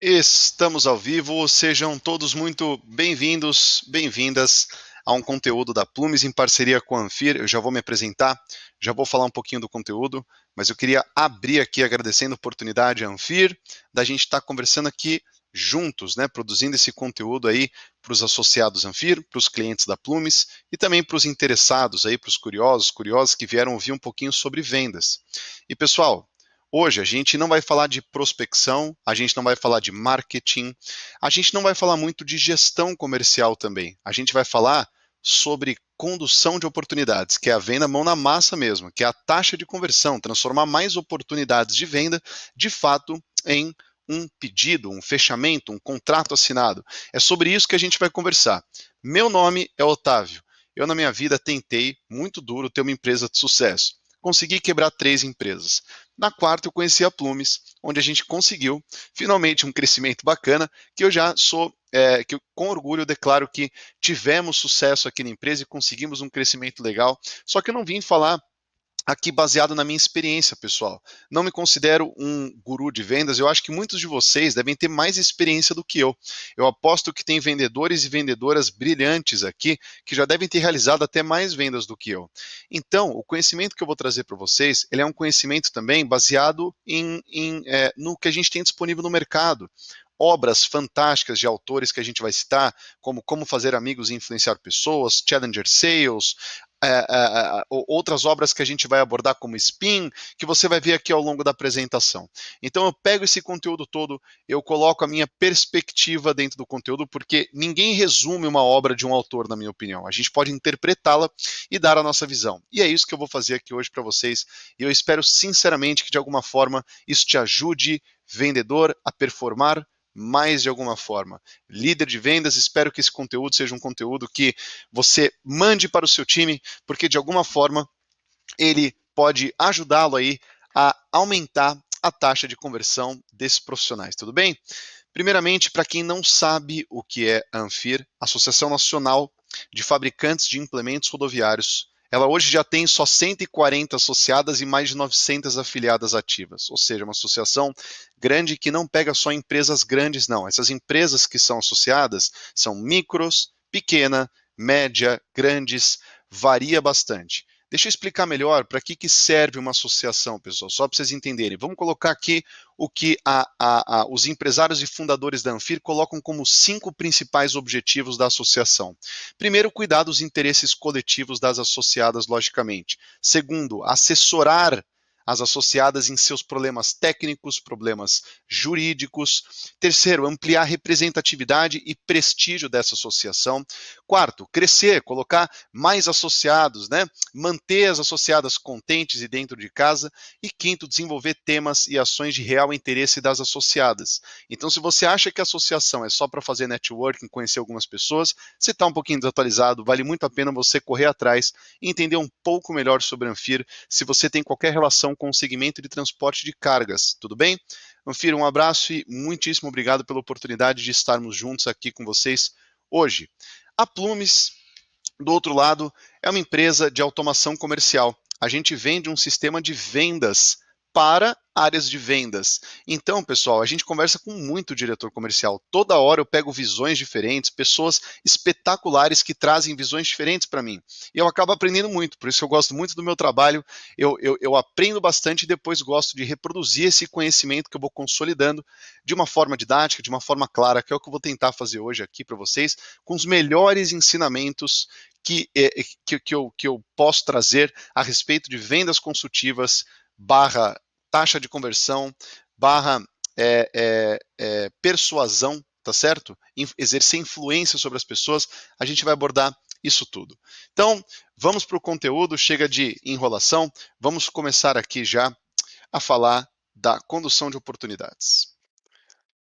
Estamos ao vivo, sejam todos muito bem-vindos, bem-vindas a um conteúdo da Plumes em parceria com a Anfir. Eu já vou me apresentar, já vou falar um pouquinho do conteúdo, mas eu queria abrir aqui agradecendo a oportunidade à Anfir, da gente estar conversando aqui juntos, né, produzindo esse conteúdo aí para os associados Anfir, para os clientes da Plumes e também para os interessados aí, para os curiosos que vieram ouvir um pouquinho sobre vendas. E pessoal, hoje a gente não vai falar de prospecção, a gente não vai falar de marketing, a gente não vai falar muito de gestão comercial também. A gente vai falar sobre condução de oportunidades, que é a venda mão na massa mesmo, que é a taxa de conversão, transformar mais oportunidades de venda, de fato, em um pedido, um fechamento, um contrato assinado. É sobre isso que a gente vai conversar. Meu nome é Otávio. Eu, na minha vida, tentei muito duro ter uma empresa de sucesso. Consegui quebrar 3 empresas. Na quarta, eu conheci a Plumes, onde a gente conseguiu finalmente um crescimento bacana, que eu já sou, que eu, com orgulho declaro que tivemos sucesso aqui na empresa e conseguimos um crescimento legal. Só que eu não vim falar aqui baseado na minha experiência, pessoal. Não me considero um guru de vendas, eu acho que muitos de vocês devem ter mais experiência do que eu. Eu aposto que tem vendedores e vendedoras brilhantes aqui que já devem ter realizado até mais vendas do que eu. Então, o conhecimento que eu vou trazer para vocês, ele é um conhecimento também baseado no que a gente tem disponível no mercado. Obras fantásticas de autores que a gente vai citar, como Como Fazer Amigos e Influenciar Pessoas, Challenger Sales, outras obras que a gente vai abordar como Spin, que você vai ver aqui ao longo da apresentação. Então eu pego esse conteúdo todo, eu coloco a minha perspectiva dentro do conteúdo, porque ninguém resume uma obra de um autor, na minha opinião. A gente pode interpretá-la e dar a nossa visão. E é isso que eu vou fazer aqui hoje para vocês. E eu espero sinceramente que de alguma forma isso te ajude, vendedor, a performar mais de alguma forma. Líder de vendas, espero que esse conteúdo seja um conteúdo que você mande para o seu time, porque de alguma forma ele pode ajudá-lo aí a aumentar a taxa de conversão desses profissionais, tudo bem? Primeiramente, para quem não sabe o que é a Anfir, Associação Nacional de Fabricantes de Implementos Rodoviários, ela hoje já tem só 140 associadas e mais de 900 afiliadas ativas, ou seja, uma associação grande que não pega só empresas grandes, não. Essas empresas que são associadas são micros, pequena, média, grandes, varia bastante. Deixa eu explicar melhor para que serve uma associação, pessoal, só para vocês entenderem. Vamos colocar aqui o que os empresários e fundadores da Anfir colocam como 5 principais objetivos da associação. Primeiro, cuidar dos interesses coletivos das associadas, logicamente. Segundo, assessorar as associadas em seus problemas técnicos, problemas jurídicos. Terceiro, ampliar a representatividade e prestígio dessa associação. Quarto, crescer, colocar mais associados, né? Manter as associadas contentes e dentro de casa. E quinto, desenvolver temas e ações de real interesse das associadas. Então, se você acha que a associação é só para fazer networking, conhecer algumas pessoas, você está um pouquinho desatualizado, vale muito a pena você correr atrás e entender um pouco melhor sobre a Anfir, se você tem qualquer relação com o segmento de transporte de cargas, tudo bem? Anfir, um abraço e muitíssimo obrigado pela oportunidade de estarmos juntos aqui com vocês hoje. A Plumes, do outro lado, é uma empresa de automação comercial. A gente vende um sistema de vendas para áreas de vendas. Então, pessoal, a gente conversa com muito diretor comercial. Toda hora eu pego visões diferentes, pessoas espetaculares que trazem visões diferentes para mim. E eu acabo aprendendo muito, por isso que eu gosto muito do meu trabalho. Eu aprendo bastante e depois gosto de reproduzir esse conhecimento que eu vou consolidando de uma forma didática, de uma forma clara, que é o que eu vou tentar fazer hoje aqui para vocês, com os melhores ensinamentos que eu posso trazer a respeito de vendas consultivas, barra taxa de conversão, barra persuasão, tá certo? Exercer influência sobre as pessoas, a gente vai abordar isso tudo. Então, vamos para o conteúdo, chega de enrolação, vamos começar aqui já a falar da condução de oportunidades.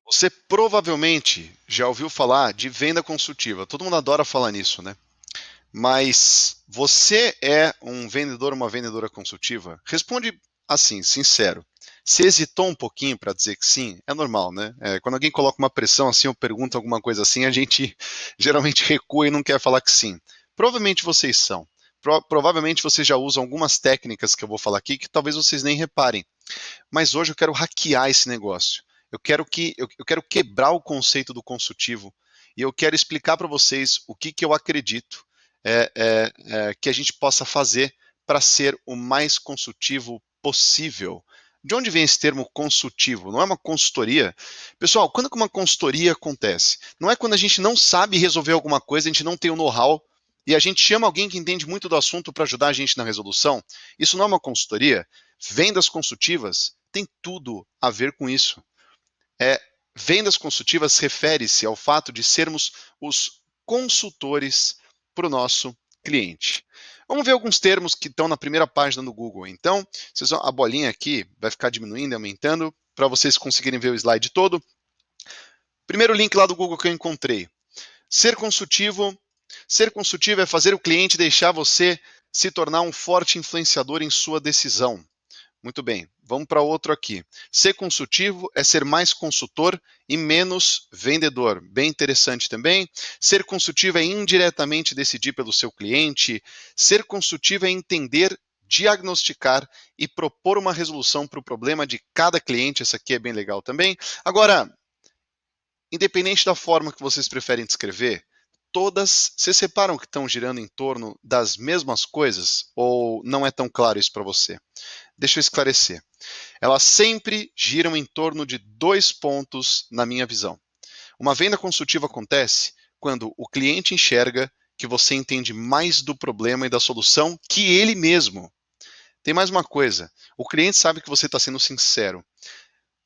Você provavelmente já ouviu falar de venda consultiva, todo mundo adora falar nisso, né? Mas você é um vendedor ou uma vendedora consultiva? Responde assim, sincero. Se hesitou um pouquinho para dizer que sim, é normal, né? Quando alguém coloca uma pressão assim ou pergunta alguma coisa assim, a gente geralmente recua e não quer falar que sim. Provavelmente vocês são. Provavelmente vocês já usam algumas técnicas que eu vou falar aqui que talvez vocês nem reparem. Mas hoje eu quero hackear esse negócio. Eu quero quebrar o conceito do consultivo e eu quero explicar para vocês o que eu acredito que a gente possa fazer para ser o mais consultivo possível. De onde vem esse termo consultivo? Não é uma consultoria? Pessoal, quando que uma consultoria acontece? Não é quando a gente não sabe resolver alguma coisa, a gente não tem o know-how e a gente chama alguém que entende muito do assunto para ajudar a gente na resolução. Isso não é uma consultoria. Vendas consultivas tem tudo a ver com isso. Vendas consultivas refere-se ao fato de sermos os consultores para o nosso cliente. Vamos ver alguns termos que estão na primeira página do Google. Então, a bolinha aqui vai ficar diminuindo e aumentando para vocês conseguirem ver o slide todo. Primeiro link lá do Google que eu encontrei. Ser consultivo é fazer o cliente deixar você se tornar um forte influenciador em sua decisão. Muito bem, vamos para outro aqui. Ser consultivo é ser mais consultor e menos vendedor. Bem interessante também. Ser consultivo é indiretamente decidir pelo seu cliente. Ser consultivo é entender, diagnosticar e propor uma resolução para o problema de cada cliente. Essa aqui é bem legal também. Agora, independente da forma que vocês preferem descrever, todas se separam que estão girando em torno das mesmas coisas? Ou não é tão claro isso para você? Deixa eu esclarecer. Elas sempre giram em torno de 2 pontos na minha visão. Uma venda consultiva acontece quando o cliente enxerga que você entende mais do problema e da solução que ele mesmo. Tem mais uma coisa, o cliente sabe que você está sendo sincero.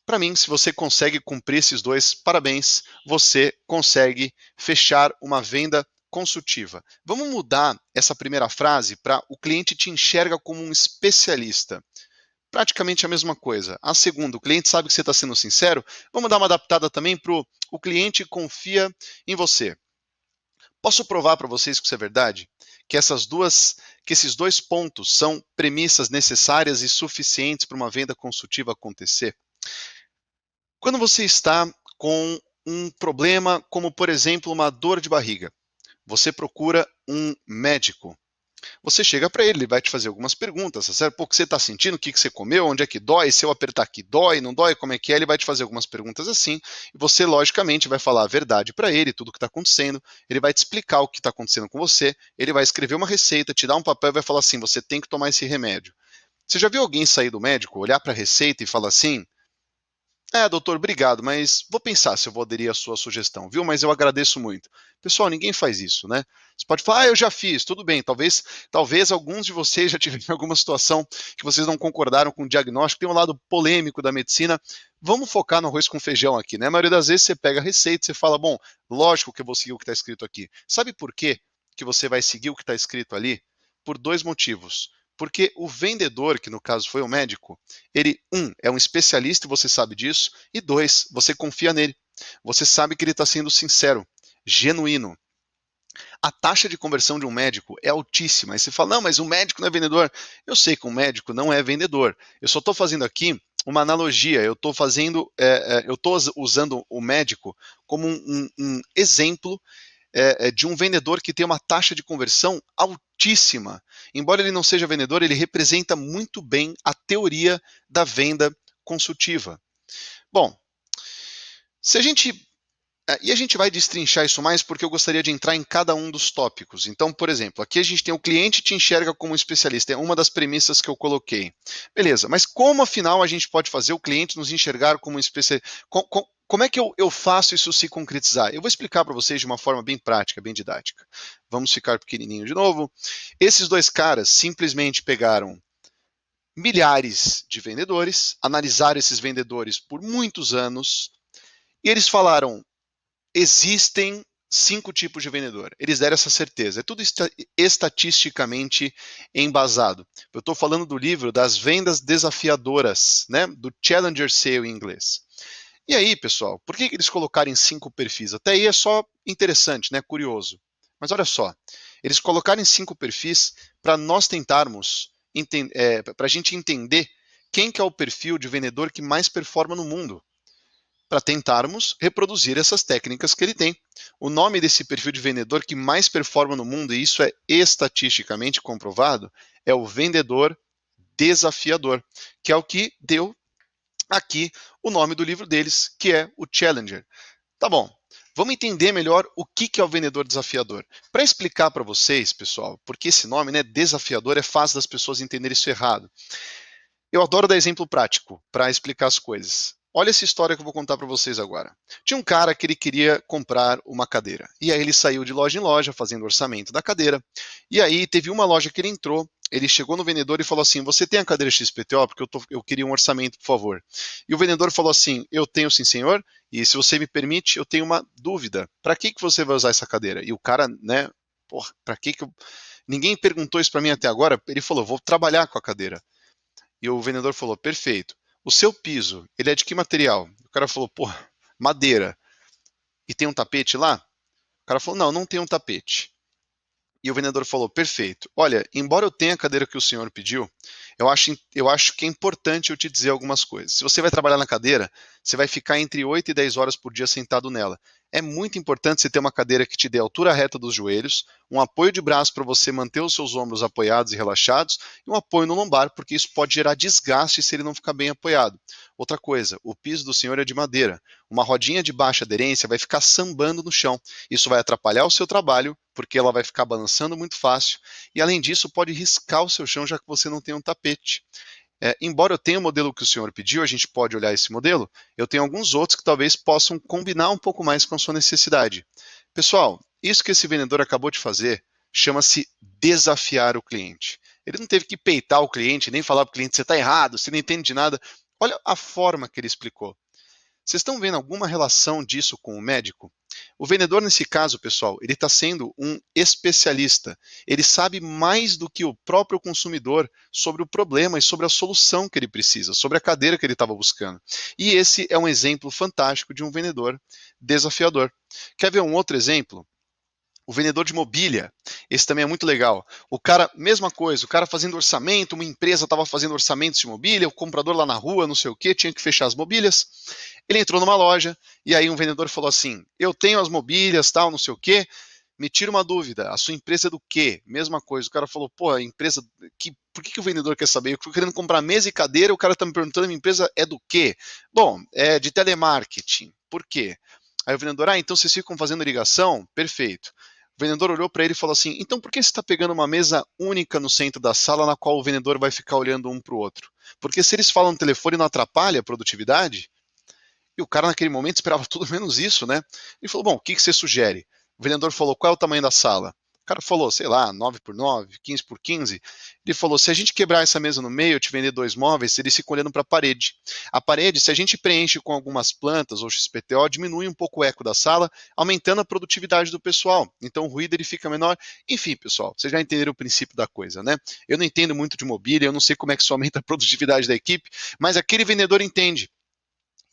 Para mim, se você consegue cumprir esses dois, parabéns, você consegue fechar uma venda consultiva. Vamos mudar essa primeira frase para o cliente te enxerga como um especialista. Praticamente a mesma coisa. A segunda, o cliente sabe que você está sendo sincero. Vamos dar uma adaptada também para o cliente confia em você. Posso provar para vocês que isso é verdade? Que esses dois pontos são premissas necessárias e suficientes para uma venda consultiva acontecer? Quando você está com um problema, como por exemplo uma dor de barriga, você procura um médico. Você chega para ele vai te fazer algumas perguntas, certo? Pô, o que você está sentindo? O que você comeu? Onde é que dói? Se eu apertar aqui, dói? Não dói? Como é que é? Ele vai te fazer algumas perguntas assim, e você, logicamente, vai falar a verdade para ele, tudo o que está acontecendo, ele vai te explicar o que está acontecendo com você, ele vai escrever uma receita, te dar um papel e vai falar assim, você tem que tomar esse remédio. Você já viu alguém sair do médico, olhar para a receita e falar assim, doutor, obrigado, mas vou pensar se eu vou aderir à sua sugestão, viu? Mas eu agradeço muito. Pessoal, ninguém faz isso, né? Você pode falar, eu já fiz, tudo bem. Talvez alguns de vocês já tiveram alguma situação que vocês não concordaram com o diagnóstico, tem um lado polêmico da medicina. Vamos focar no arroz com feijão aqui, né? A maioria das vezes você pega a receita e você fala, bom, lógico que eu vou seguir o que está escrito aqui. Sabe por quê que você vai seguir o que está escrito ali? Por 2 motivos. Porque o vendedor, que no caso foi o médico, ele, é um especialista e você sabe disso, e 2, você confia nele. Você sabe que ele está sendo sincero, genuíno. A taxa de conversão de um médico é altíssima. Aí você fala, não, mas o médico não é vendedor. Eu sei que um médico não é vendedor. Eu só estou fazendo aqui uma analogia. Eu estou usando o médico como um exemplo de um vendedor que tem uma taxa de conversão altíssima. Embora ele não seja vendedor, ele representa muito bem a teoria da venda consultiva. Bom, e a gente vai destrinchar isso mais porque eu gostaria de entrar em cada um dos tópicos. Então, por exemplo, aqui a gente tem o cliente te enxerga como um especialista, é uma das premissas que eu coloquei. Beleza, mas como afinal a gente pode fazer o cliente nos enxergar como um especialista? Como é que eu faço isso se concretizar? Eu vou explicar para vocês de uma forma bem prática, bem didática. Vamos ficar pequenininho de novo. Esses 2 caras simplesmente pegaram milhares de vendedores, analisaram esses vendedores por muitos anos, e eles falaram, existem 5 tipos de vendedor. Eles deram essa certeza. É tudo estatisticamente embasado. Eu estou falando do livro das vendas desafiadoras, né? Do Challenger Sale em inglês. E aí, pessoal, por que eles colocarem 5 perfis? Até aí é só interessante, né? Curioso. Mas olha só, eles colocarem 5 perfis para nós tentarmos, para a gente entender quem que é o perfil de vendedor que mais performa no mundo, para tentarmos reproduzir essas técnicas que ele tem. O nome desse perfil de vendedor que mais performa no mundo, e isso é estatisticamente comprovado, é o vendedor desafiador, que é o que deu aqui o nome do livro deles, que é o Challenger. Tá bom, vamos entender melhor o que é o vendedor desafiador. Para explicar para vocês, pessoal, porque esse nome, né, desafiador, é fácil das pessoas entenderem isso errado. Eu adoro dar exemplo prático para explicar as coisas. Olha essa história que eu vou contar para vocês agora. Tinha um cara que ele queria comprar uma cadeira. E aí ele saiu de loja em loja fazendo orçamento da cadeira. E aí teve uma loja que ele entrou, ele chegou no vendedor e falou assim: "Você tem a cadeira XPTO? Porque eu queria um orçamento, por favor." E o vendedor falou assim: "Eu tenho sim, senhor. E se você me permite, eu tenho uma dúvida. Para que você vai usar essa cadeira?" E o cara, né, porra, para que eu... Ninguém perguntou isso para mim até agora. Ele falou: "Vou trabalhar com a cadeira." E o vendedor falou: "Perfeito. O seu piso, ele é de que material?" O cara falou: "Pô, madeira." "E tem um tapete lá?" O cara falou: "Não, não tem um tapete." E o vendedor falou: "Perfeito. Olha, embora eu tenha a cadeira que o senhor pediu, eu acho que é importante eu te dizer algumas coisas. Se você vai trabalhar na cadeira, você vai ficar entre 8 e 10 horas por dia sentado nela. É muito importante você ter uma cadeira que te dê a altura reta dos joelhos, um apoio de braço para você manter os seus ombros apoiados e relaxados, e um apoio no lombar, porque isso pode gerar desgaste se ele não ficar bem apoiado. Outra coisa, o piso do senhor é de madeira. Uma rodinha de baixa aderência vai ficar sambando no chão. Isso vai atrapalhar o seu trabalho, porque ela vai ficar balançando muito fácil, e além disso pode riscar o seu chão, já que você não tem um tapete. Embora eu tenha o modelo que o senhor pediu, a gente pode olhar esse modelo, eu tenho alguns outros que talvez possam combinar um pouco mais com a sua necessidade." Pessoal, isso que esse vendedor acabou de fazer chama-se desafiar o cliente. Ele não teve que peitar o cliente, nem falar para o cliente: "Você está errado, você não entende de nada." Olha a forma que ele explicou. Vocês estão vendo alguma relação disso com o médico? O vendedor, nesse caso, pessoal, ele está sendo um especialista. Ele sabe mais do que o próprio consumidor sobre o problema e sobre a solução que ele precisa, sobre a cadeira que ele estava buscando. E esse é um exemplo fantástico de um vendedor desafiador. Quer ver um outro exemplo? O vendedor de mobília, esse também é muito legal. O cara, mesma coisa, o cara fazendo orçamento, uma empresa estava fazendo orçamentos de mobília, o comprador lá na rua, não sei o que, tinha que fechar as mobílias. Ele entrou numa loja e aí um vendedor falou assim: "Eu tenho as mobílias, tal, não sei o que. Me tira uma dúvida, a sua empresa é do quê?" Mesma coisa, o cara falou: "Pô, a empresa, por que o vendedor quer saber? Eu estou querendo comprar mesa e cadeira, o cara está me perguntando, a minha empresa é do quê?" "Bom, é de telemarketing." "Por quê?" Aí o vendedor: "Ah, então vocês ficam fazendo ligação?" "Perfeito." O vendedor olhou para ele e falou assim: "Então por que você está pegando uma mesa única no centro da sala na qual o vendedor vai ficar olhando um para o outro? Porque se eles falam no telefone não atrapalha a produtividade?" E o cara naquele momento esperava tudo menos isso, né? Ele falou: "Bom, o que você sugere?" O vendedor falou: "Qual é o tamanho da sala?" O cara falou: "Sei lá, 9 por 9, 15 por 15." Ele falou: "Se a gente quebrar essa mesa no meio, eu te vender dois móveis, eles ficam olhando para a parede. A parede, se a gente preenche com algumas plantas ou XPTO, diminui um pouco o eco da sala, aumentando a produtividade do pessoal. Então o ruído ele fica menor." Enfim, pessoal, vocês já entenderam o princípio da coisa, né? Eu não entendo muito de mobília, eu não sei como é que isso aumenta a produtividade da equipe, mas aquele vendedor entende.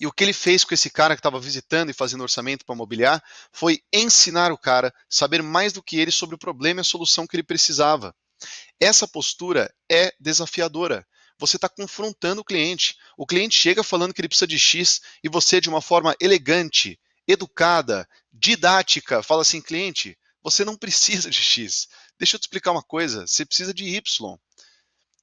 E o que ele fez com esse cara que estava visitando e fazendo orçamento para mobiliar foi ensinar o cara a saber mais do que ele sobre o problema e a solução que ele precisava. Essa postura é desafiadora. Você está confrontando o cliente. O cliente chega falando que ele precisa de X e você, de uma forma elegante, educada, didática, fala assim: "Cliente, você não precisa de X. Deixa eu te explicar uma coisa, você precisa de Y."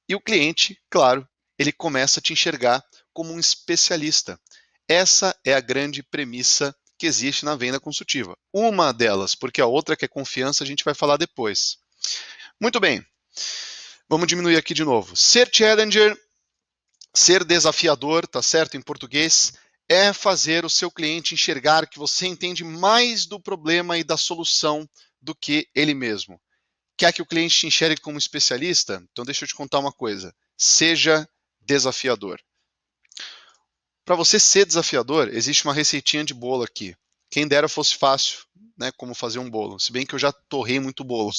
E o cliente, claro, ele começa a te enxergar como um especialista. Essa é a grande premissa que existe na venda consultiva. Uma delas, porque a outra, que é confiança, a gente vai falar depois. Muito bem, vamos diminuir aqui de novo. Ser challenger, ser desafiador, tá certo? Em português, é fazer o seu cliente enxergar que você entende mais do problema e da solução do que ele mesmo. Quer que o cliente te enxergue como especialista? Então deixa eu te contar uma coisa. Seja desafiador. Para você ser desafiador, existe uma receitinha de bolo aqui. Quem dera fosse fácil, né, como fazer um bolo. Se bem que eu já torrei muito bolo.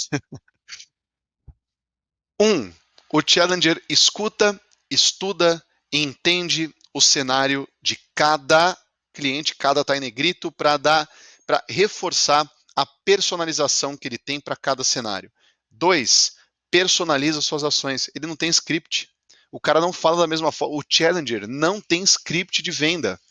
O challenger escuta, estuda e entende o cenário de cada cliente, cada tá em negrito, para reforçar a personalização que ele tem para cada cenário. 2, personaliza suas ações. Ele não tem script. O cara não fala da mesma forma. O challenger não tem script de venda.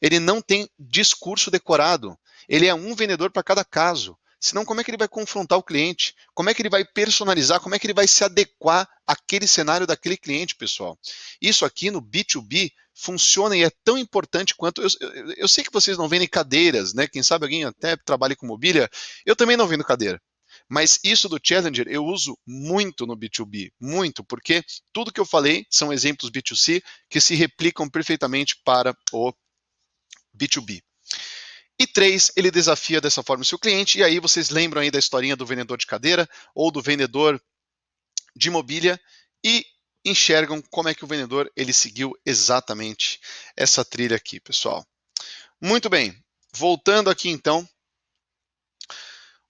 Ele não tem discurso decorado. Ele é um vendedor para cada caso. Senão, como é que ele vai confrontar o cliente? Como é que ele vai personalizar? Como é que ele vai se adequar àquele cenário daquele cliente, pessoal? Isso aqui no B2B funciona e é tão importante quanto... Eu sei que vocês não vendem cadeiras, né? Quem sabe alguém até trabalha com mobília. Eu também não vendo cadeira. Mas isso do Challenger eu uso muito no B2B, muito, porque tudo que eu falei são exemplos B2C que se replicam perfeitamente para o B2B. E 3, ele desafia dessa forma o seu cliente, e aí vocês lembram aí da historinha do vendedor de cadeira ou do vendedor de mobília e enxergam como é que o vendedor ele seguiu exatamente essa trilha aqui, pessoal. Muito bem, voltando aqui então,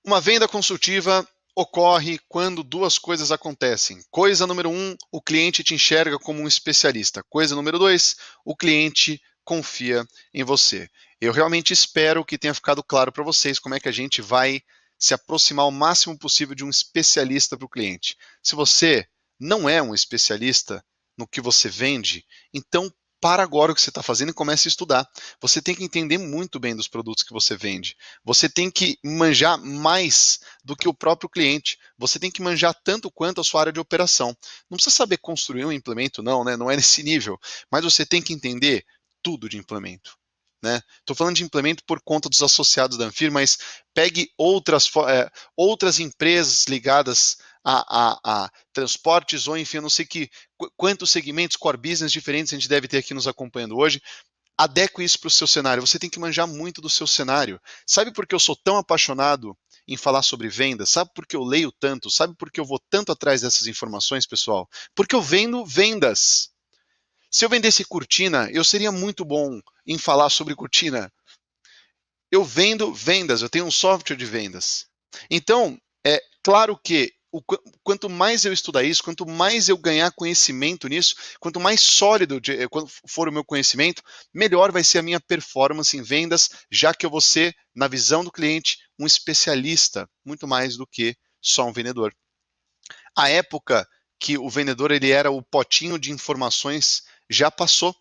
uma venda consultiva ocorre quando duas coisas acontecem. Coisa número 1, o cliente te enxerga como um especialista. Coisa número 2, o cliente confia em você. Eu realmente espero que tenha ficado claro para vocês como é que a gente vai se aproximar o máximo possível de um especialista para o cliente. Se você não é um especialista no que você vende, então para agora o que você está fazendo e comece a estudar. Você tem que entender muito bem dos produtos que você vende. Você tem que manjar mais do que o próprio cliente. Você tem que manjar tanto quanto a sua área de operação. Não precisa saber construir um implemento, não, né? Não é nesse nível. Mas você tem que entender tudo de implemento. Estou falando de implemento por conta dos associados da Anfir, mas pegue outras empresas ligadas a transportes ou enfim, eu não sei quantos segmentos core business diferentes a gente deve ter aqui nos acompanhando hoje. Adeque isso para o seu cenário. Você tem que manjar muito do seu cenário. Sabe por que eu sou tão apaixonado em falar sobre vendas? Sabe por que eu leio tanto? Sabe por que eu vou tanto atrás dessas informações, pessoal? Porque eu vendo vendas. Se eu vendesse cortina, eu seria muito bom em falar sobre cortina. Eu vendo vendas, eu tenho um software de vendas. Então, é claro que quanto mais eu estudar isso, quanto mais eu ganhar conhecimento nisso, quanto mais sólido for o meu conhecimento, melhor vai ser a minha performance em vendas, já que eu vou ser, na visão do cliente, um especialista, muito mais do que só um vendedor. A época que o vendedor ele era o potinho de informações já passou.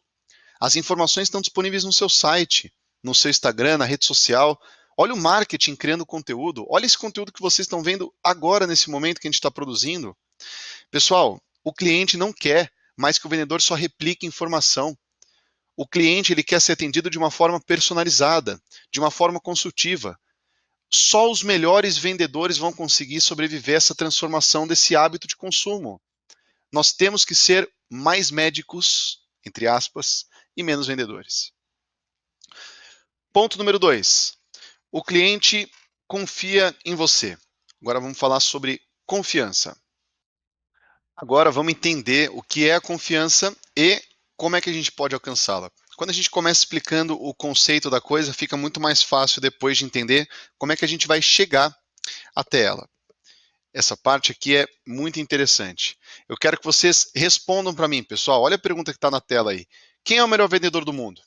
As informações estão disponíveis no seu site, no seu Instagram, na rede social. Olha o marketing criando conteúdo. Olha esse conteúdo que vocês estão vendo agora, nesse momento que a gente está produzindo. Pessoal, o cliente não quer mais que o vendedor só replique informação. O cliente ele quer ser atendido de uma forma personalizada, de uma forma consultiva. Só os melhores vendedores vão conseguir sobreviver a essa transformação desse hábito de consumo. Nós temos que ser mais médicos, entre aspas, e menos vendedores. Ponto número 2. O cliente confia em você. Agora vamos falar sobre confiança. Agora vamos entender o que é a confiança e como é que a gente pode alcançá-la. Quando a gente começa explicando o conceito da coisa, fica muito mais fácil depois de entender como é que a gente vai chegar até ela. Essa parte aqui é muito interessante. Eu quero que vocês respondam para mim, pessoal. Olha a pergunta que está na tela aí. Quem é o melhor vendedor do mundo?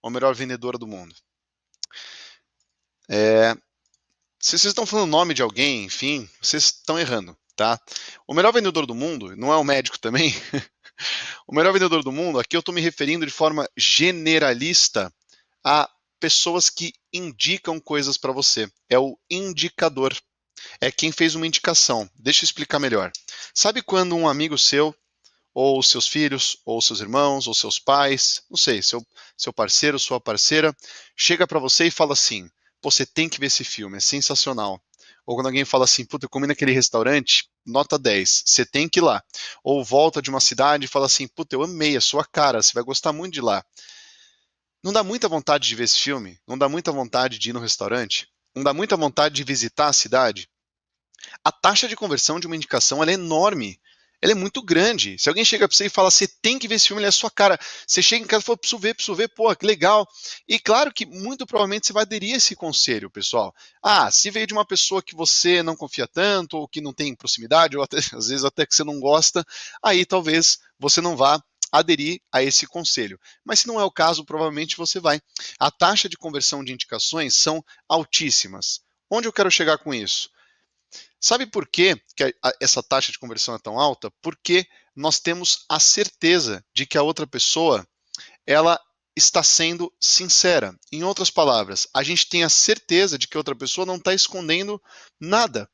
Ou a melhor vendedora do mundo? Se vocês estão falando o nome de alguém, enfim, vocês estão errando, tá? O melhor vendedor do mundo, não é o médico também? O melhor vendedor do mundo, aqui eu estou me referindo de forma generalista a pessoas que indicam coisas para você. É o indicador. É quem fez uma indicação. Deixa eu explicar melhor. Sabe quando um amigo seu, ou seus filhos, ou seus irmãos, ou seus pais, não sei, seu parceiro, sua parceira, chega para você e fala assim: Pô, você tem que ver esse filme, é sensacional. Ou quando alguém fala assim: puta, eu comi naquele restaurante, nota 10, você tem que ir lá. Ou volta de uma cidade e fala assim: puta, eu amei a sua cara, você vai gostar muito de lá. Não dá muita vontade de ver esse filme? Não dá muita vontade de ir no restaurante? Não dá muita vontade de visitar a cidade? A taxa de conversão de uma indicação ela é enorme. Ela é muito grande. Se alguém chega para você e fala, você tem que ver esse filme, ele é a sua cara. Você chega em casa e fala, preciso ver, pô, que legal. E claro que muito provavelmente você vai aderir a esse conselho, pessoal. Ah, se veio de uma pessoa que você não confia tanto, ou que não tem proximidade, ou até, às vezes até que você não gosta, aí talvez você não vá aderir a esse conselho. Mas se não é o caso, provavelmente você vai. A taxa de conversão de indicações são altíssimas. Onde eu quero chegar com isso? Sabe por que essa taxa de conversão é tão alta? Porque nós temos a certeza de que a outra pessoa ela está sendo sincera. Em outras palavras, a gente tem a certeza de que a outra pessoa não está escondendo nada.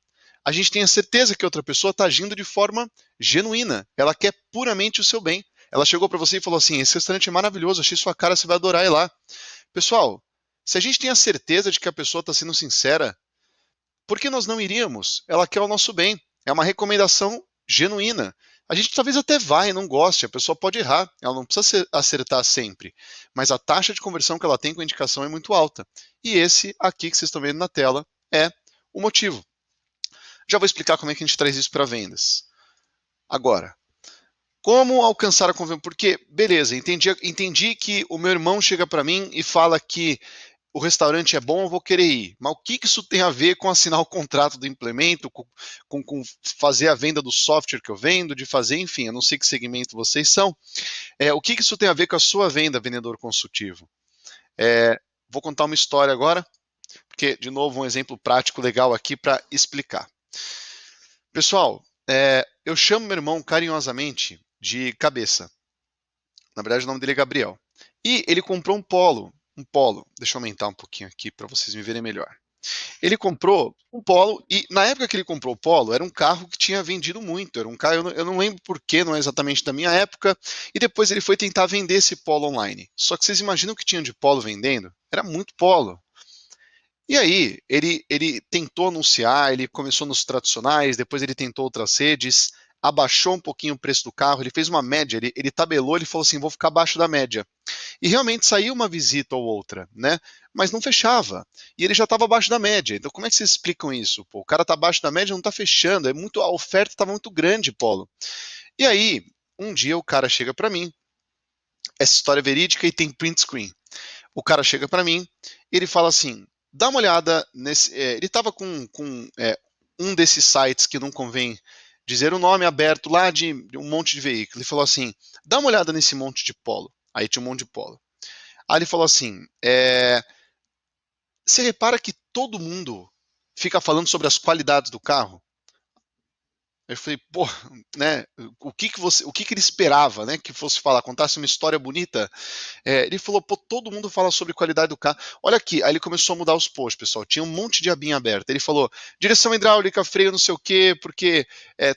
A gente tem a certeza que a outra pessoa está agindo de forma genuína. Ela quer puramente o seu bem. Ela chegou para você e falou assim: esse restaurante é maravilhoso, achei sua cara, você vai adorar ir lá. Pessoal, se a gente tem a certeza de que a pessoa está sendo sincera, por que nós não iríamos? Ela quer o nosso bem. É uma recomendação genuína. A gente talvez até vá e não goste, a pessoa pode errar, ela não precisa acertar sempre, mas a taxa de conversão que ela tem com a indicação é muito alta. E esse aqui que vocês estão vendo na tela é o motivo. Já vou explicar como é que a gente traz isso para vendas. Agora, como alcançar a conversão? Porque, beleza, entendi que o meu irmão chega para mim e fala que o restaurante é bom, eu vou querer ir. Mas o que isso tem a ver com assinar o contrato do implemento, com fazer a venda do software que eu vendo, de fazer, enfim, eu não sei que segmento vocês são. O que isso tem a ver com a sua venda, vendedor consultivo? Vou contar uma história agora, porque, de novo, um exemplo prático legal aqui para explicar. Pessoal, eu chamo meu irmão carinhosamente de Cabeça. Na verdade, o nome dele é Gabriel. E ele comprou um Polo. Deixa eu aumentar um pouquinho aqui para vocês me verem melhor. Ele comprou um Polo e na época que ele comprou o Polo era um carro que tinha vendido muito. Era um carro, eu não lembro porquê, não é exatamente da minha época. E depois ele foi tentar vender esse Polo online. Só que vocês imaginam o que tinha de Polo vendendo? Era muito Polo. E aí, ele tentou anunciar, ele começou nos tradicionais, depois ele tentou outras redes, abaixou um pouquinho o preço do carro, ele fez uma média, ele tabelou, ele falou assim, vou ficar abaixo da média. E realmente saiu uma visita ou outra, né? Mas não fechava. E ele já estava abaixo da média. Então como é que vocês explicam isso? Pô, o cara está abaixo da média, não está fechando. A oferta estava muito grande, Paulo. E aí, um dia o cara chega para mim, essa história é verídica e tem print screen. O cara chega para mim, ele fala assim, dá uma olhada nesse... ele estava com um desses sites que não convém dizer o nome aberto lá de um monte de veículo. Ele falou assim, dá uma olhada nesse monte de Polo. Aí tinha um monte de Polo. Aí ele falou assim, você repara que todo mundo fica falando sobre as qualidades do carro? Eu falei, pô, né? O que ele esperava, né? Que fosse falar, contasse uma história bonita. Ele falou, pô, todo mundo fala sobre qualidade do carro. Olha aqui, aí ele começou a mudar os posts, pessoal. Tinha um monte de abinha aberta. Ele falou, direção hidráulica, freio, não sei o quê, porque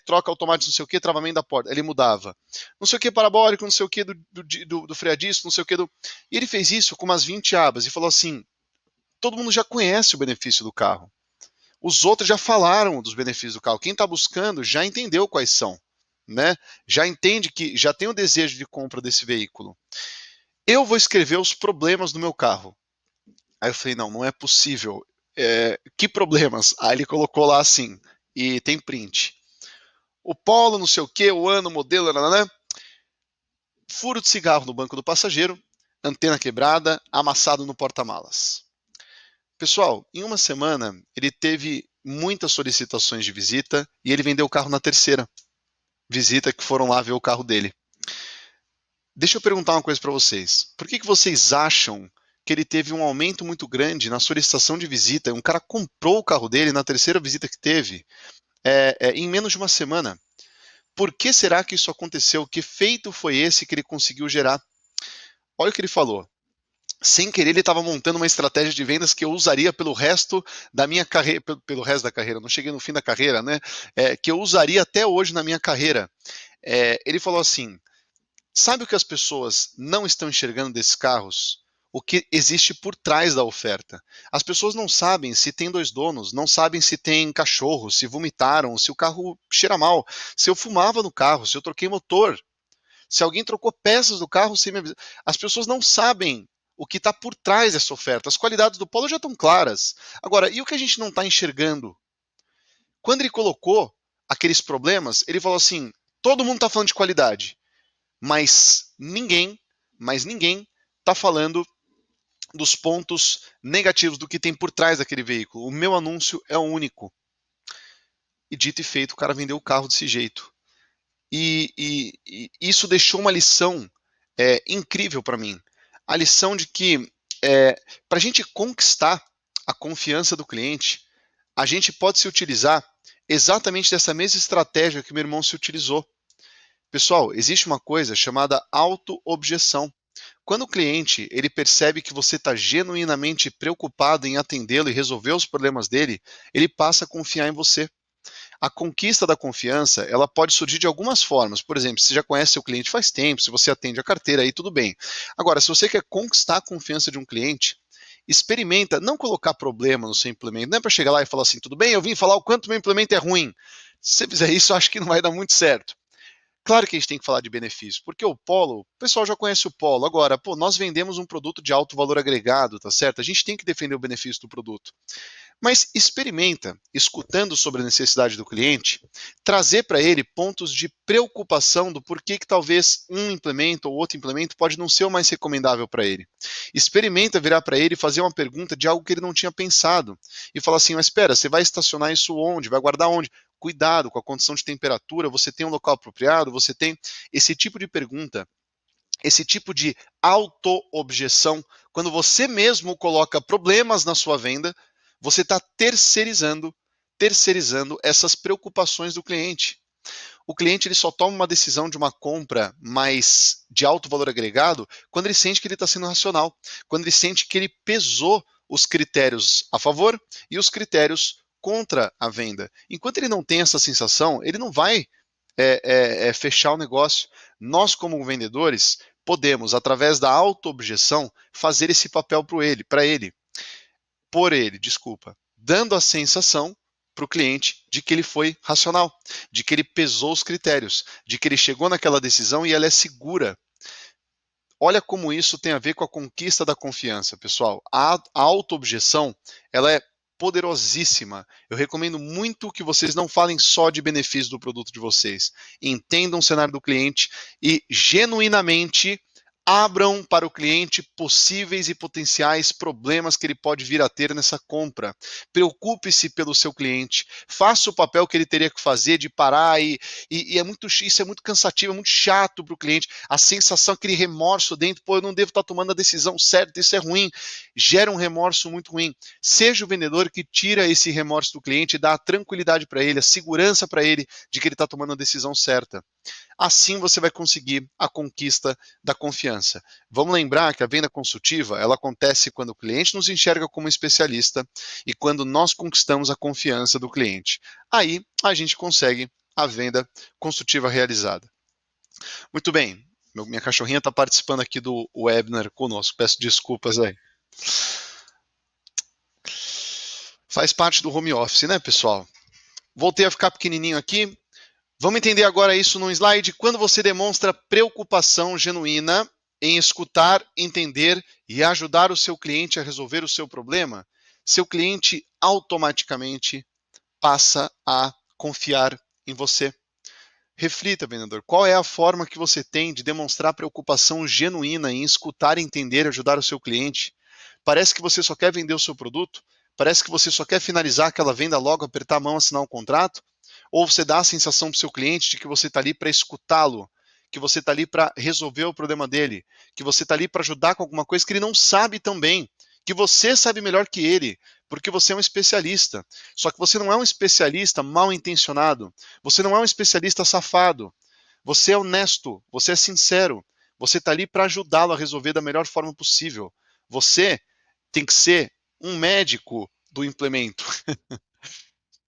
troca automático, não sei o quê, travamento da porta. Ele mudava. Não sei o que parabólico, não sei o que do freio a disco, não sei o que do. E ele fez isso com umas 20 abas e falou assim: todo mundo já conhece o benefício do carro. Os outros já falaram dos benefícios do carro. Quem está buscando já entendeu quais são, né? Já entende que já tem o desejo de compra desse veículo. Eu vou escrever os problemas do meu carro. Aí eu falei, não é possível. Que problemas? Aí ele colocou lá assim, e tem print. O Polo, não sei o que, o ano, o modelo, né? Furo de cigarro no banco do passageiro, antena quebrada, amassado no porta-malas. Pessoal, em uma semana, ele teve muitas solicitações de visita e ele vendeu o carro na terceira visita que foram lá ver o carro dele. Deixa eu perguntar uma coisa para vocês. Por que vocês acham que ele teve um aumento muito grande na solicitação de visita? Um cara comprou o carro dele na terceira visita que teve, em menos de uma semana. Por que será que isso aconteceu? Que feito foi esse que ele conseguiu gerar? Olha o que ele falou. Sem querer, ele estava montando uma estratégia de vendas que eu usaria pelo resto da minha carreira, pelo resto da carreira, não cheguei no fim da carreira, né? Que eu usaria até hoje na minha carreira. Ele falou assim: sabe o que as pessoas não estão enxergando desses carros? O que existe por trás da oferta. As pessoas não sabem se tem dois donos, não sabem se tem cachorro, se vomitaram, se o carro cheira mal, se eu fumava no carro, se eu troquei motor, se alguém trocou peças do carro sem me avisar. As pessoas não sabem o que está por trás dessa oferta. As qualidades do Polo já estão claras. Agora, e o que a gente não está enxergando? Quando ele colocou aqueles problemas, ele falou assim: todo mundo está falando de qualidade, mas ninguém está falando dos pontos negativos do que tem por trás daquele veículo. O meu anúncio é o único. E dito e feito, o cara vendeu o carro desse jeito. E isso deixou uma lição incrível para mim. A lição de que para a gente conquistar a confiança do cliente, a gente pode se utilizar exatamente dessa mesma estratégia que meu irmão se utilizou. Pessoal, existe uma coisa chamada auto-objeção. Quando o cliente ele percebe que você está genuinamente preocupado em atendê-lo e resolver os problemas dele, ele passa a confiar em você. A conquista da confiança, ela pode surgir de algumas formas. Por exemplo, se você já conhece seu cliente faz tempo, se você atende a carteira, aí tudo bem. Agora, se você quer conquistar a confiança de um cliente, experimenta não colocar problema no seu implemento. Não é para chegar lá e falar assim, tudo bem, eu vim falar o quanto meu implemento é ruim. Se você fizer isso, eu acho que não vai dar muito certo. Claro que a gente tem que falar de benefício, porque o Polo, o pessoal já conhece o Polo. Agora, pô, nós vendemos um produto de alto valor agregado, tá certo? A gente tem que defender o benefício do produto. Mas experimenta, escutando sobre a necessidade do cliente, trazer para ele pontos de preocupação do porquê que talvez um implemento ou outro implemento pode não ser o mais recomendável para ele. Experimenta virar para ele e fazer uma pergunta de algo que ele não tinha pensado. E falar assim, mas espera, você vai estacionar isso onde? Vai guardar onde? Cuidado com a condição de temperatura, você tem um local apropriado, você tem esse tipo de pergunta, esse tipo de auto-objeção, quando você mesmo coloca problemas na sua venda, você está terceirizando essas preocupações do cliente. O cliente ele só toma uma decisão de uma compra mais de alto valor agregado quando ele sente que ele está sendo racional, quando ele sente que ele pesou os critérios a favor e os critérios contra a venda. Enquanto ele não tem essa sensação, ele não vai fechar o negócio. Nós, como vendedores, podemos, através da auto-objeção, fazer esse papel por ele, desculpa, dando a sensação para o cliente de que ele foi racional, de que ele pesou os critérios, de que ele chegou naquela decisão e ela é segura. Olha como isso tem a ver com a conquista da confiança, pessoal. A auto-objeção, ela é poderosíssima. Eu recomendo muito que vocês não falem só de benefícios do produto de vocês. Entendam o cenário do cliente e genuinamente abram para o cliente possíveis e potenciais problemas que ele pode vir a ter nessa compra. Preocupe-se pelo seu cliente. Faça o papel que ele teria que fazer de parar e isso é muito cansativo, é muito chato para o cliente. A sensação, aquele remorso dentro, pô, eu não devo estar tomando a decisão certa, isso é ruim. Gera um remorso muito ruim. Seja o vendedor que tira esse remorso do cliente e dá a tranquilidade para ele, a segurança para ele de que ele está tomando a decisão certa. Assim você vai conseguir a conquista da confiança. Vamos lembrar que a venda consultiva, ela acontece quando o cliente nos enxerga como especialista e quando nós conquistamos a confiança do cliente. Aí a gente consegue a venda consultiva realizada. Muito bem, minha cachorrinha está participando aqui do webinar conosco, peço desculpas aí. Faz parte do home office, né, pessoal? Voltei a ficar pequenininho aqui. Vamos entender agora isso num slide. Quando você demonstra preocupação genuína em escutar, entender e ajudar o seu cliente a resolver o seu problema, seu cliente automaticamente passa a confiar em você. Reflita, vendedor, qual é a forma que você tem de demonstrar preocupação genuína em escutar, entender e ajudar o seu cliente? Parece que você só quer vender o seu produto? Parece que você só quer finalizar aquela venda logo, apertar a mão, assinar um contrato? Ou você dá a sensação para o seu cliente de que você está ali para escutá-lo, que você está ali para resolver o problema dele, que você está ali para ajudar com alguma coisa que ele não sabe tão bem, que você sabe melhor que ele, porque você é um especialista. Só que você não é um especialista mal intencionado, você não é um especialista safado, você é honesto, você é sincero, você está ali para ajudá-lo a resolver da melhor forma possível. Você tem que ser um médico do implemento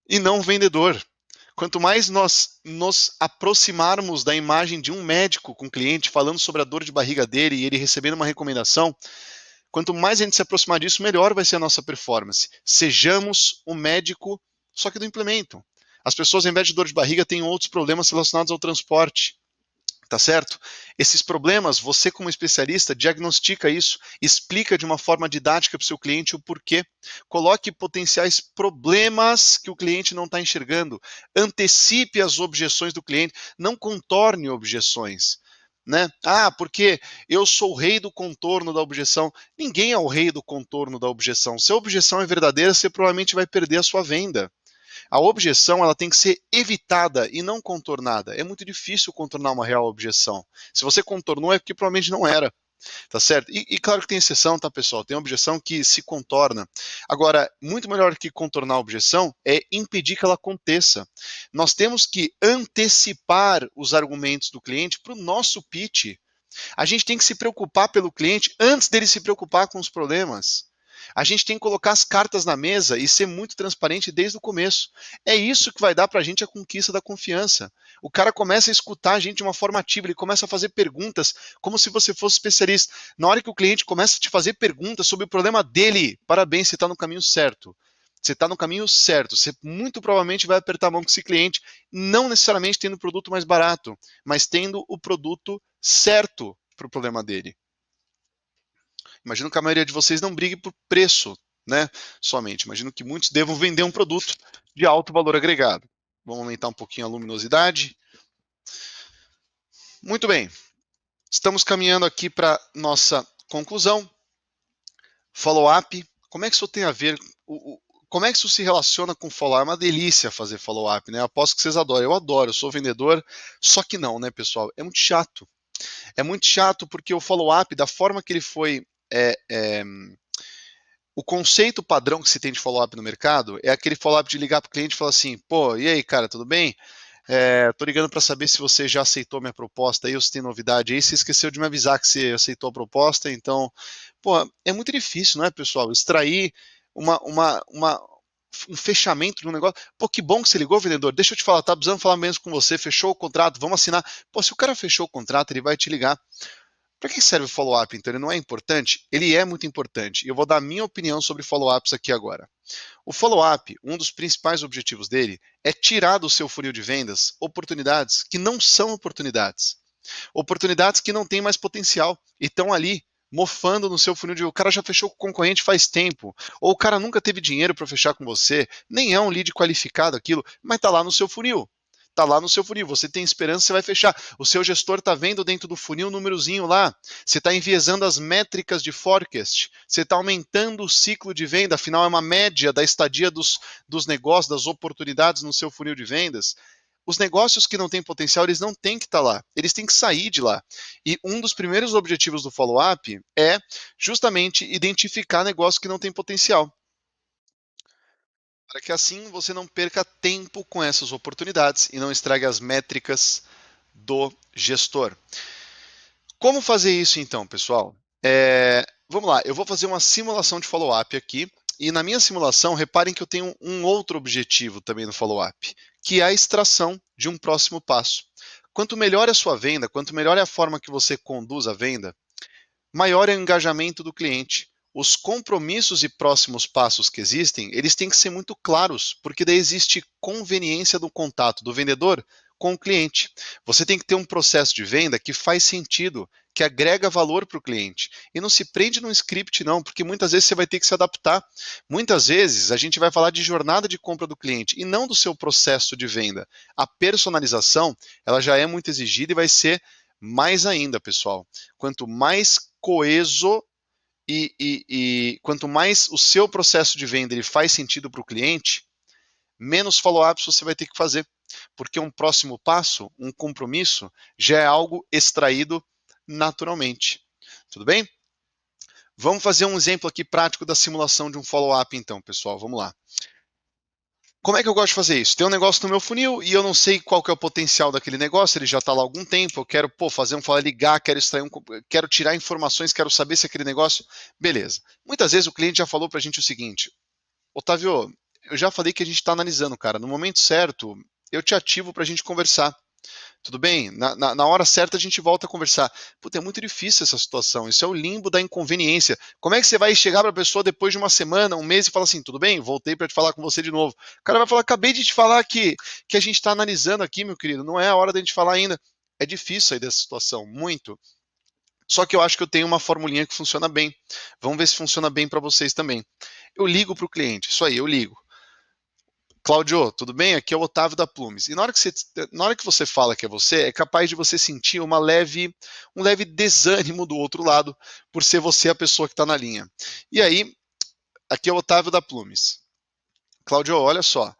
e não um vendedor. Quanto mais nós nos aproximarmos da imagem de um médico com o cliente, falando sobre a dor de barriga dele e ele recebendo uma recomendação, quanto mais a gente se aproximar disso, melhor vai ser a nossa performance. Sejamos o médico, só que do implemento. As pessoas, ao invés de dor de barriga, têm outros problemas relacionados ao transporte. Tá certo? Esses problemas, você como especialista, diagnostica isso, explica de uma forma didática para o seu cliente o porquê. Coloque potenciais problemas que o cliente não está enxergando. Antecipe as objeções do cliente. Não contorne objeções. Né? Ah, porque eu sou o rei do contorno da objeção. Ninguém é o rei do contorno da objeção. Se a objeção é verdadeira, você provavelmente vai perder a sua venda. A objeção ela tem que ser evitada e não contornada. É muito difícil contornar uma real objeção. Se você contornou é porque provavelmente não era. Tá certo? E claro que tem exceção, tá, pessoal? Tem objeção que se contorna. Agora, muito melhor que contornar a objeção é impedir que ela aconteça. Nós temos que antecipar os argumentos do cliente para o nosso pitch. A gente tem que se preocupar pelo cliente antes dele se preocupar com os problemas. A gente tem que colocar as cartas na mesa e ser muito transparente desde o começo. É isso que vai dar para a gente a conquista da confiança. O cara começa a escutar a gente de uma forma ativa, ele começa a fazer perguntas como se você fosse especialista. Na hora que o cliente começa a te fazer perguntas sobre o problema dele, parabéns, você está no caminho certo. Você está no caminho certo. Você muito provavelmente vai apertar a mão com esse cliente, não necessariamente tendo o produto mais barato, mas tendo o produto certo para o problema dele. Imagino que a maioria de vocês não brigue por preço, né? Somente. Imagino que muitos devam vender um produto de alto valor agregado. Vamos aumentar um pouquinho a luminosidade. Muito bem. Estamos caminhando aqui para nossa conclusão. Follow-up. Como é que isso tem a ver? Como é que isso se relaciona com follow-up? É uma delícia fazer follow-up, né? Aposto que vocês adoram. Eu adoro, eu sou vendedor, só que não, né, pessoal? É muito chato. É muito chato porque o follow-up, da forma que ele foi. O conceito padrão que se tem de follow-up no mercado é aquele follow-up de ligar para o cliente e falar assim: pô, e aí, cara, tudo bem? Tô ligando para saber se você já aceitou minha proposta aí, ou se tem novidade aí. Você esqueceu de me avisar que você aceitou a proposta, então, pô, é muito difícil, não é, pessoal? Extrair um fechamento de um negócio. Pô, que bom que você ligou, vendedor. Deixa eu te falar, tá precisando falar mesmo com você, fechou o contrato, vamos assinar. Pô, se o cara fechou o contrato, ele vai te ligar. Para que serve o follow-up, então? Ele não é importante? Ele é muito importante. E eu vou dar a minha opinião sobre follow-ups aqui agora. O follow-up, um dos principais objetivos dele é tirar do seu funil de vendas oportunidades que não são oportunidades. Oportunidades que não têm mais potencial e estão ali mofando no seu funil de o cara já fechou com o concorrente faz tempo, ou o cara nunca teve dinheiro para fechar com você, nem é um lead qualificado aquilo, mas está lá no seu funil. Está lá no seu funil, você tem esperança, você vai fechar. O seu gestor está vendo dentro do funil o númerozinho lá. Você está enviesando as métricas de forecast. Você está aumentando o ciclo de venda, afinal é uma média da estadia dos negócios, das oportunidades no seu funil de vendas. Os negócios que não têm potencial, eles não têm que estar lá, eles têm que sair de lá. E um dos primeiros objetivos do follow-up é justamente identificar negócios que não têm potencial. Para que assim você não perca tempo com essas oportunidades e não estrague as métricas do gestor. Como fazer isso então, pessoal? Vamos lá, eu vou fazer uma simulação de follow-up aqui. E na minha simulação, reparem que eu tenho um outro objetivo também no follow-up, que é a extração de um próximo passo. Quanto melhor é a sua venda, quanto melhor é a forma que você conduz a venda, maior é o engajamento do cliente. Os compromissos e próximos passos que existem, eles têm que ser muito claros, porque daí existe conveniência do contato do vendedor com o cliente. Você tem que ter um processo de venda que faz sentido, que agrega valor para o cliente. E não se prende num script, não, porque muitas vezes você vai ter que se adaptar. Muitas vezes a gente vai falar de jornada de compra do cliente e não do seu processo de venda. A personalização, ela já é muito exigida e vai ser mais ainda, pessoal. Quanto mais coeso e quanto mais o seu processo de venda ele faz sentido para o cliente, menos follow-ups você vai ter que fazer. Porque um próximo passo, um compromisso, já é algo extraído naturalmente. Tudo bem? Vamos fazer um exemplo aqui prático da simulação de um follow-up então, pessoal. Vamos lá. Como é que eu gosto de fazer isso? Tem um negócio no meu funil e eu não sei qual que é o potencial daquele negócio, ele já está lá há algum tempo, eu quero fazer um follow ligar, quero extrair quero tirar informações, quero saber se aquele negócio. Beleza. Muitas vezes o cliente já falou para a gente o seguinte: Otávio, eu já falei que a gente está analisando, cara. No momento certo, eu te ativo para a gente conversar. Tudo bem? Na hora certa a gente volta a conversar. Puta, é muito difícil essa situação. Isso é o limbo da inconveniência. Como é que você vai chegar para a pessoa depois de uma semana, um mês e falar assim, tudo bem? Voltei para te falar com você de novo. O cara vai falar, acabei de te falar que a gente está analisando aqui, meu querido. Não é a hora da gente falar ainda. É difícil sair dessa situação, muito. Só que eu acho que eu tenho uma formulinha que funciona bem. Vamos ver se funciona bem para vocês também. Eu ligo para o cliente. Isso aí, eu ligo. Cláudio, tudo bem? Aqui é o Otávio da Plumes. E na hora que você fala que é você, é capaz de você sentir um leve desânimo do outro lado, por ser você a pessoa que está na linha. E aí, aqui é o Otávio da Plumes. Cláudio, olha só.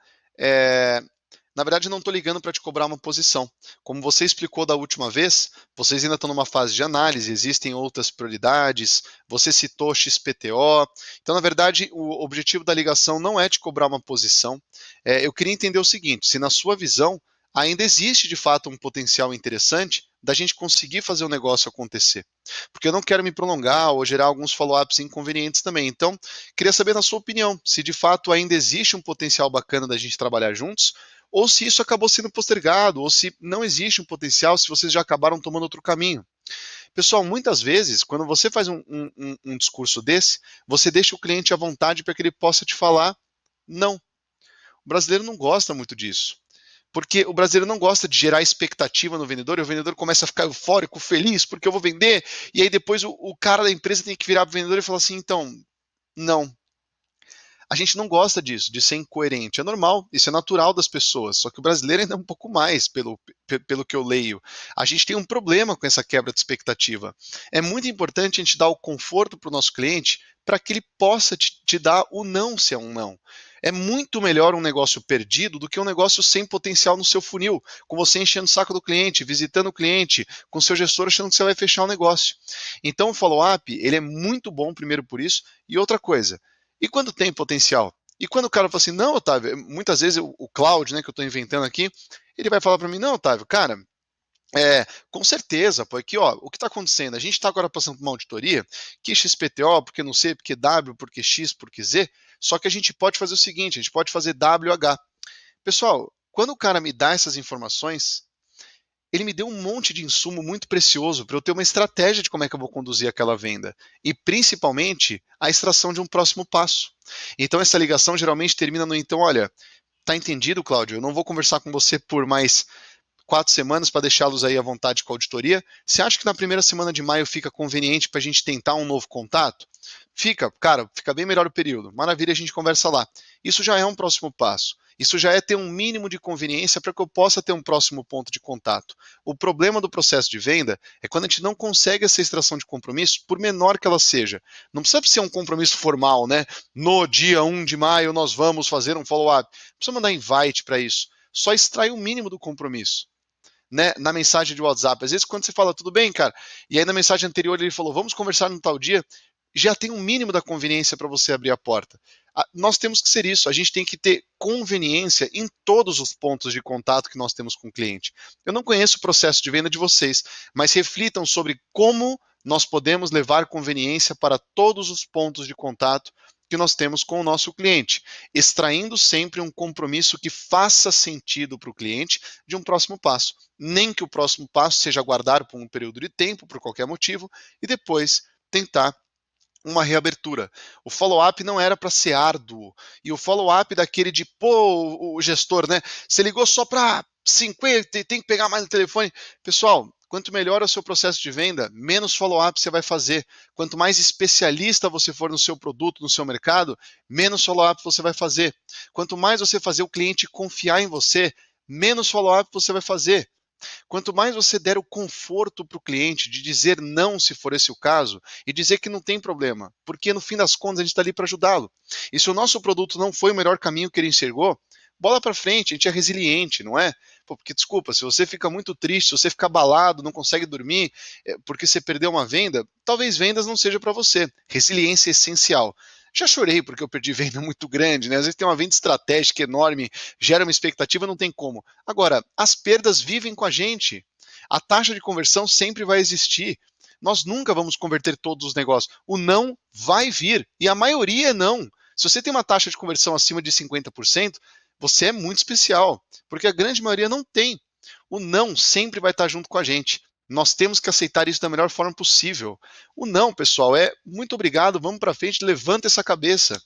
Na verdade, não estou ligando para te cobrar uma posição. Como você explicou da última vez, vocês ainda estão numa fase de análise, existem outras prioridades, você citou XPTO. Então, na verdade, o objetivo da ligação não é te cobrar uma posição. Eu queria entender o seguinte: se na sua visão ainda existe de fato um potencial interessante da gente conseguir fazer o negócio acontecer. Porque eu não quero me prolongar ou gerar alguns follow-ups inconvenientes também. Então, queria saber na sua opinião, se de fato ainda existe um potencial bacana da gente trabalhar juntos, ou se isso acabou sendo postergado, ou se não existe um potencial, se vocês já acabaram tomando outro caminho. Pessoal, muitas vezes, quando você faz um discurso desse, você deixa o cliente à vontade para que ele possa te falar não. O brasileiro não gosta muito disso. Porque o brasileiro não gosta de gerar expectativa no vendedor, e o vendedor começa a ficar eufórico, feliz, porque eu vou vender, e aí depois o cara da empresa tem que virar para o vendedor e falar assim, então, não. A gente não gosta disso, de ser incoerente. É normal, isso é natural das pessoas, só que o brasileiro ainda é um pouco mais, pelo que eu leio. A gente tem um problema com essa quebra de expectativa. É muito importante a gente dar o conforto para o nosso cliente para que ele possa te dar o não se é um não. É muito melhor um negócio perdido do que um negócio sem potencial no seu funil, com você enchendo o saco do cliente, visitando o cliente, com o seu gestor achando que você vai fechar o negócio. Então o follow-up, ele é muito bom primeiro por isso, e outra coisa, e quando tem potencial? E quando o cara fala assim, não, Otávio, muitas vezes o Cloud, né, que eu estou inventando aqui, ele vai falar para mim, não, Otávio, cara, com certeza, pô, aqui, ó, o que está acontecendo? A gente está agora passando por uma auditoria, que XPTO, porque não sei, porque W, porque X, porque Z, só que a gente pode fazer o seguinte, a gente pode fazer WH. Pessoal, quando o cara me dá essas informações, ele me deu um monte de insumo muito precioso para eu ter uma estratégia de como é que eu vou conduzir aquela venda. E principalmente a extração de um próximo passo. Então essa ligação geralmente termina no então, olha, tá entendido, Cláudio? Eu não vou conversar com você por mais 4 semanas para deixá-los aí à vontade com a auditoria. Você acha que na primeira semana de maio fica conveniente para a gente tentar um novo contato? Fica, cara, fica bem melhor o período. Maravilha, a gente conversa lá. Isso já é um próximo passo. Isso já é ter um mínimo de conveniência para que eu possa ter um próximo ponto de contato. O problema do processo de venda é quando a gente não consegue essa extração de compromisso, por menor que ela seja. Não precisa ser um compromisso formal, né? No dia 1 de maio nós vamos fazer um follow-up. Não precisa mandar invite para isso. Só extrai o mínimo do compromisso. Né, na mensagem de WhatsApp. Às vezes, quando você fala, tudo bem, cara, e aí na mensagem anterior ele falou, vamos conversar no tal dia, já tem um mínimo da conveniência para você abrir a porta. Nós temos que ser isso, a gente tem que ter conveniência em todos os pontos de contato que nós temos com o cliente. Eu não conheço o processo de venda de vocês, mas reflitam sobre como nós podemos levar conveniência para todos os pontos de contato que nós temos com o nosso cliente, extraindo sempre um compromisso que faça sentido para o cliente de um próximo passo. Nem que o próximo passo seja aguardar por um período de tempo, por qualquer motivo, e depois tentar uma reabertura. O follow-up não era para ser árduo. E o follow-up daquele de, pô, o gestor, né? Você ligou só para 50 e tem que pegar mais no telefone. Pessoal, quanto melhor é o seu processo de venda, menos follow-up você vai fazer. Quanto mais especialista você for no seu produto, no seu mercado, menos follow-up você vai fazer. Quanto mais você fazer o cliente confiar em você, menos follow-up você vai fazer. Quanto mais você der o conforto para o cliente de dizer não, se for esse o caso, e dizer que não tem problema, porque no fim das contas a gente está ali para ajudá-lo. E se o nosso produto não foi o melhor caminho que ele enxergou, bola para frente, a gente é resiliente, não é? Pô, porque desculpa, se você fica muito triste, se você fica abalado, não consegue dormir, porque você perdeu uma venda, talvez vendas não seja para você. Resiliência é essencial. Já chorei porque eu perdi venda muito grande, né? Às vezes tem uma venda estratégica enorme, gera uma expectativa, não tem como. Agora, as perdas vivem com a gente. A taxa de conversão sempre vai existir. Nós nunca vamos converter todos os negócios. O não vai vir. E a maioria é não. Se você tem uma taxa de conversão acima de 50%, você é muito especial. Porque a grande maioria não tem. O não sempre vai estar junto com a gente. Nós temos que aceitar isso da melhor forma possível. O não, pessoal, é muito obrigado, vamos para frente, levanta essa cabeça.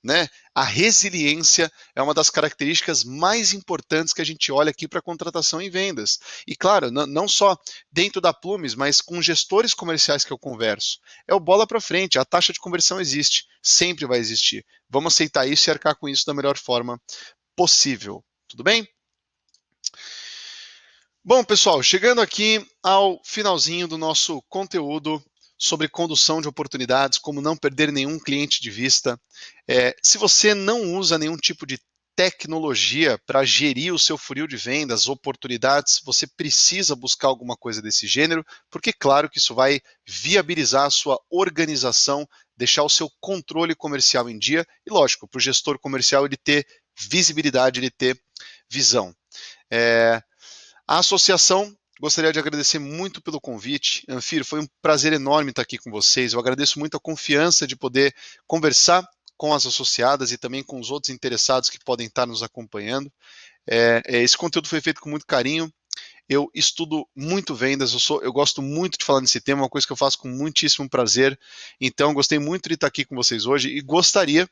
Né? A resiliência é uma das características mais importantes que a gente olha aqui para contratação e vendas. E claro, não só dentro da Plumes, mas com gestores comerciais que eu converso. É o bola para frente, a taxa de conversão existe, sempre vai existir. Vamos aceitar isso e arcar com isso da melhor forma possível. Tudo bem? Bom, pessoal, chegando aqui ao finalzinho do nosso conteúdo sobre condução de oportunidades, como não perder nenhum cliente de vista. Se você não usa nenhum tipo de tecnologia para gerir o seu funil de vendas, oportunidades, você precisa buscar alguma coisa desse gênero, porque claro que isso vai viabilizar a sua organização, deixar o seu controle comercial em dia e, lógico, para o gestor comercial ele ter visibilidade, ele ter visão. A associação Gostaria de agradecer muito pelo convite. Anfir, foi um prazer enorme estar aqui com vocês. Eu agradeço muito a confiança de poder conversar com as associadas e também com os outros interessados que podem estar nos acompanhando. Esse conteúdo foi feito com muito carinho. Eu estudo muito vendas, eu gosto muito de falar nesse tema, uma coisa que eu faço com muitíssimo prazer. Então, gostei muito de estar aqui com vocês hoje e gostaria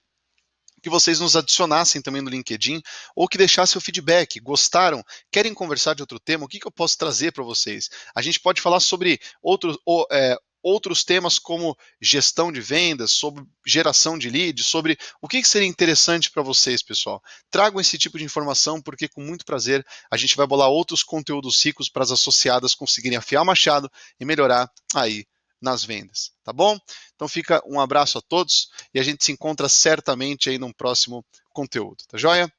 que vocês nos adicionassem também no LinkedIn ou que deixassem o feedback. Gostaram? Querem conversar de outro tema? O que eu posso trazer para vocês? A gente pode falar sobre outros temas como gestão de vendas, sobre geração de leads, sobre o que seria interessante para vocês, pessoal. Tragam esse tipo de informação, porque com muito prazer a gente vai bolar outros conteúdos ricos para as associadas conseguirem afiar o machado e melhorar aí nas vendas, tá bom? Então fica um abraço a todos e a gente se encontra certamente aí num próximo conteúdo, tá joia?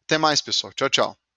Até mais, pessoal. Tchau, tchau.